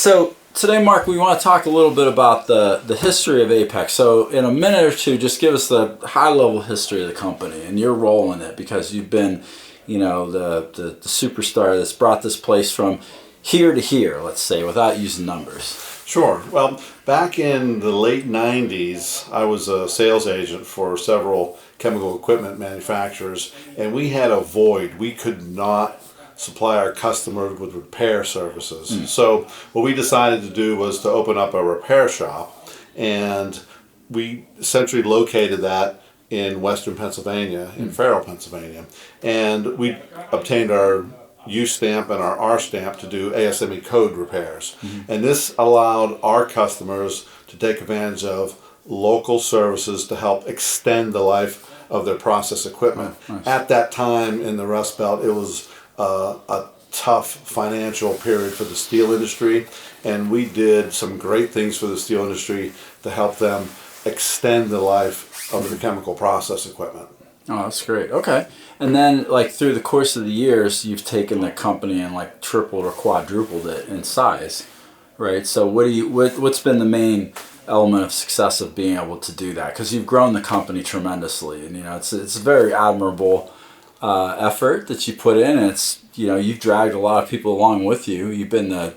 So today, Mark, we want to talk a little bit about the history of Apex. So in a minute or two, just give us the high-level history of the company and your role in it, because you've been, the superstar that's brought this place from here to here, let's say, without using numbers. Sure. Well, back in the late 90s, I was a sales agent for several chemical equipment manufacturers, and we had a void. We could not supply our customers with repair services. So what we decided to do was to open up a repair shop, and we essentially located that in western Pennsylvania, in Farrell, Pennsylvania. And we obtained our U stamp and our R stamp to do ASME code repairs. And this allowed our customers to take advantage of local services to help extend the life of their process equipment. Nice. At that time in the Rust Belt, it was a tough financial period for the steel industry, and we did some great things for the steel industry to help them extend the life of the chemical process equipment. Oh, that's great. Okay. And then, like, through the course of the years, you've taken the company and, like, tripled or quadrupled it in size, right? So what's been the main element of success of being able to do that? Because you've grown the company tremendously, and, it's a very admirable effort that you put in, and it's, you've dragged a lot of people along with you. You've been the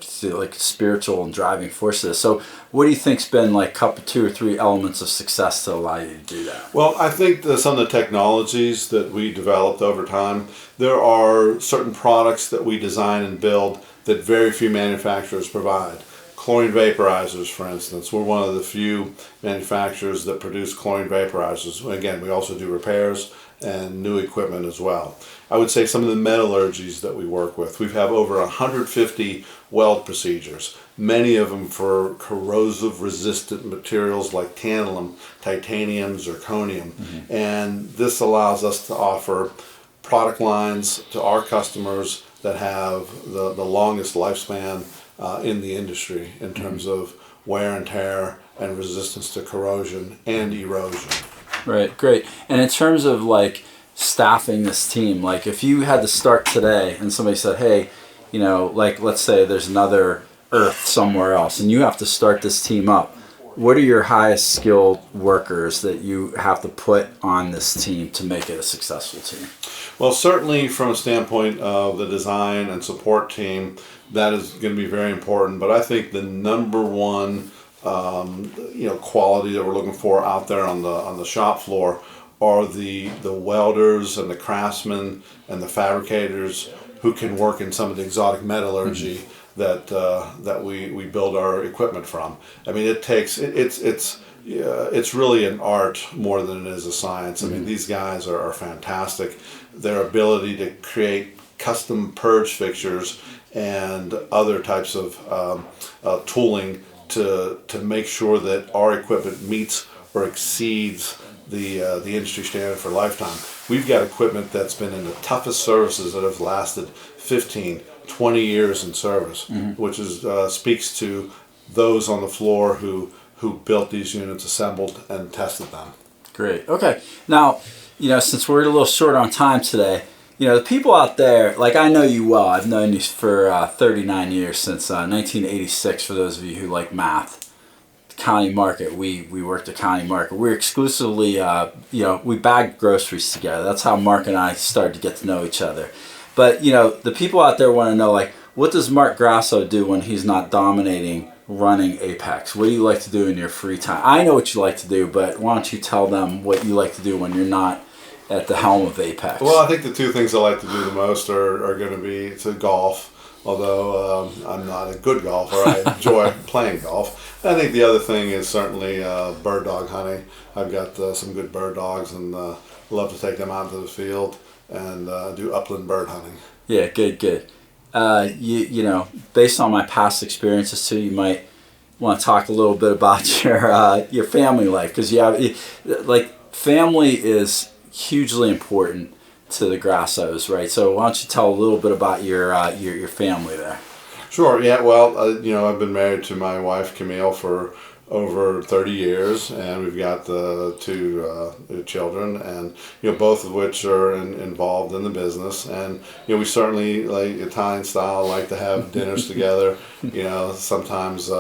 spiritual and driving force of this. So what do you think's been like two or three elements of success to allow you to do that? Well, I think that some of the technologies that we developed over time, there are certain products that we design and build that very few manufacturers provide. Chlorine vaporizers, for instance. We're one of the few manufacturers that produce chlorine vaporizers. Again, we also do repairs and new equipment as well. I would say some of the metallurgies that we work with. We have over 150 weld procedures, many of them for corrosive resistant materials like tantalum, titanium, zirconium. And this allows us to offer product lines to our customers that have the longest lifespan in the industry in terms of wear and tear and resistance to corrosion and erosion. Right, great. And in terms of like staffing this team, like if you had to start today and somebody said, hey, like let's say there's another Earth somewhere else and you have to start this team up, what are your highest skilled workers that you have to put on this team to make it a successful team? Well, certainly from a standpoint of the design and support team, that is going to be very important. But I think the number one quality that we're looking for out there on the shop floor are the welders and the craftsmen and the fabricators who can work in some of the exotic metallurgy that we build our equipment from. I mean, it's really an art more than it is a science. I mean, these guys are fantastic. Their ability to create custom purge fixtures and other types of tooling to make sure that our equipment meets or exceeds the industry standard for lifetime. We've got equipment that's been in the toughest services that have lasted 15, 20 years in service, which is speaks to those on the floor who built these units, assembled and tested them. Great. Okay. Now, since we're a little short on time today, the people out there, like I know you well. I've known you for 39 years, since 1986, for those of you who like math. County Market, we worked at County Market. We're exclusively, we bagged groceries together. That's how Mark and I started to get to know each other. But, the people out there want to know, like, what does Mark Grasso do when he's not dominating running Apex? What do you like to do in your free time? I know what you like to do, but why don't you tell them what you like to do when you're not at the helm of Apex? Well, I think the two things I like to do the most are going to be to golf, although I'm not a good golfer. I enjoy playing golf. I think the other thing is certainly bird dog hunting. I've got some good bird dogs and love to take them out into the field and do upland bird hunting. Yeah, good. Based on my past experiences too, you might want to talk a little bit about your family life, because family is hugely important to the Grassos, right? So why don't you tell a little bit about your family there? Sure. Yeah. Well, I've been married to my wife Camille for over 30 years, and we've got the two children, and both of which are involved in the business. And we certainly, like Italian style, like to have dinners together. Sometimes we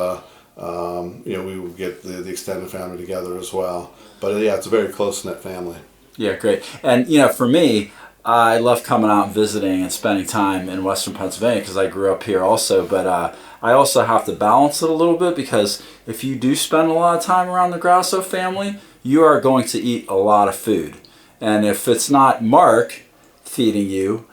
will get the extended family together as well. But yeah, it's a very close-knit family. Yeah, great. And for me, I love coming out and visiting and spending time in Western Pennsylvania because I grew up here also. But I also have to balance it a little bit, because if you do spend a lot of time around the Grasso family, you are going to eat a lot of food. And if it's not Mark feeding you,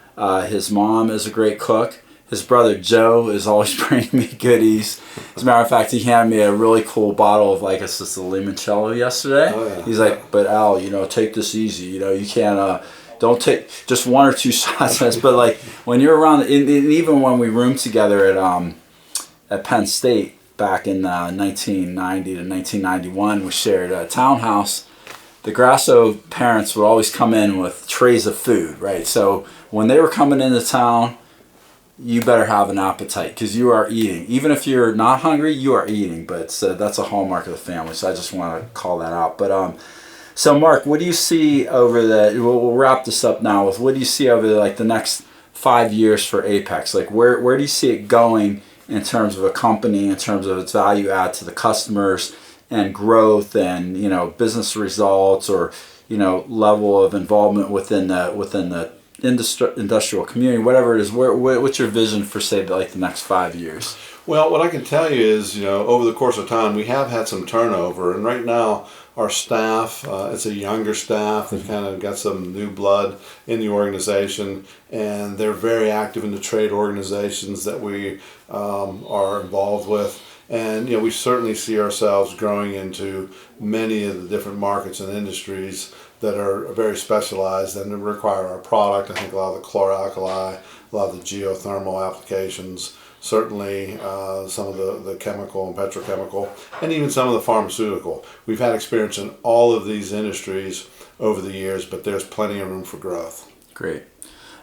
his mom is a great cook. His brother Joe is always bringing me goodies. As a matter of fact, he handed me a really cool bottle of, like, it's just a limoncello yesterday. Oh, yeah. He's like, but Al, take this easy. You can't, don't take just one or two shots. But like when you're around, and even when we roomed together at Penn State back in 1990 to 1991, we shared a townhouse. The Grasso parents would always come in with trays of food, right? So when they were coming into town, you better have an appetite, because you are eating. Even if you're not hungry, you are eating. But that's a hallmark of the family. So I just want to call that out. But so Mark, what do you see over we'll wrap this up now with, what do you see over the next 5 years for Apex? Like where do you see it going in terms of a company, in terms of its value add to the customers and growth and, business results, or, level of involvement within the industrial community, whatever it is? What's your vision for, say, the next 5 years? Well, what I can tell you is, over the course of time, we have had some turnover, and right now our staff, it's a younger staff that kind of got some new blood in the organization, and they're very active in the trade organizations that we are involved with. And we certainly see ourselves growing into many of the different markets and industries that are very specialized and require our product. I think a lot of the chlor-alkali, a lot of the geothermal applications, certainly some of the chemical and petrochemical, and even some of the pharmaceutical. We've had experience in all of these industries over the years, but there's plenty of room for growth. Great.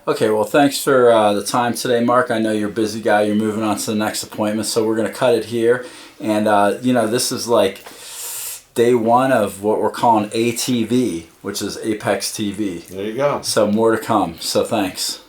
Okay, well, thanks for the time today, Mark. I know you're a busy guy. You're moving on to the next appointment, so we're going to cut it here. And, this is like day one of what we're calling ATV, which is Apex TV. There you go. So more to come. So thanks.